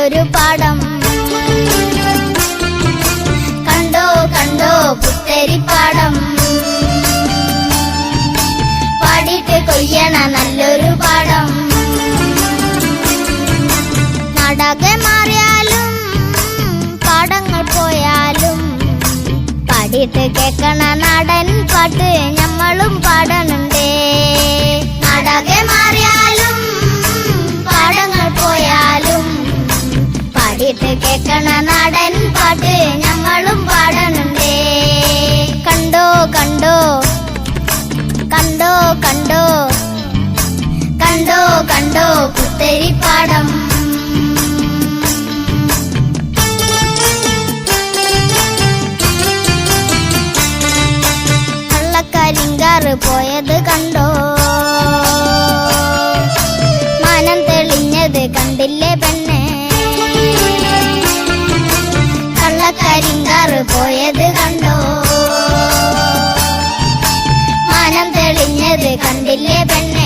നല്ലൊരു പാടം. കണ്ടോ കണ്ടോ പുത്തരിപ്പാടം, പാടിയിട്ട് കൊയ്യണ നല്ലൊരു പാടം. നാടാകെ മാറിയാലും പാടങ്ങൾ പോയാലും പാടിയിട്ട് കേക്കണ നാടൻ പാട്ട് ഞമ്മളും പാടണുണ്ടേ. നാടാകെ മാറിയാലും പാടങ്ങൾ പോയാലും പാടിയിട്ട് കേക്കണ നാടൻ പാട്ട് ഞമ്മളും പാടണുണ്ടേ. കണ്ടോ കണ്ടോ കണ്ടോ കണ്ടോ കണ്ടോ കണ്ടോ പുത്തരിപ്പാടം. കരിങ്കാറ് പോയത് കണ്ടോ, മാനം തെളിഞ്ഞത് കണ്ടില്ലേ പെണ്ണെ. കള്ളക്കരിങ്കാറ് പോയത് കണ്ടോ, മാനം തെളിഞ്ഞത് കണ്ടില്ലേ പെണ്ണെ.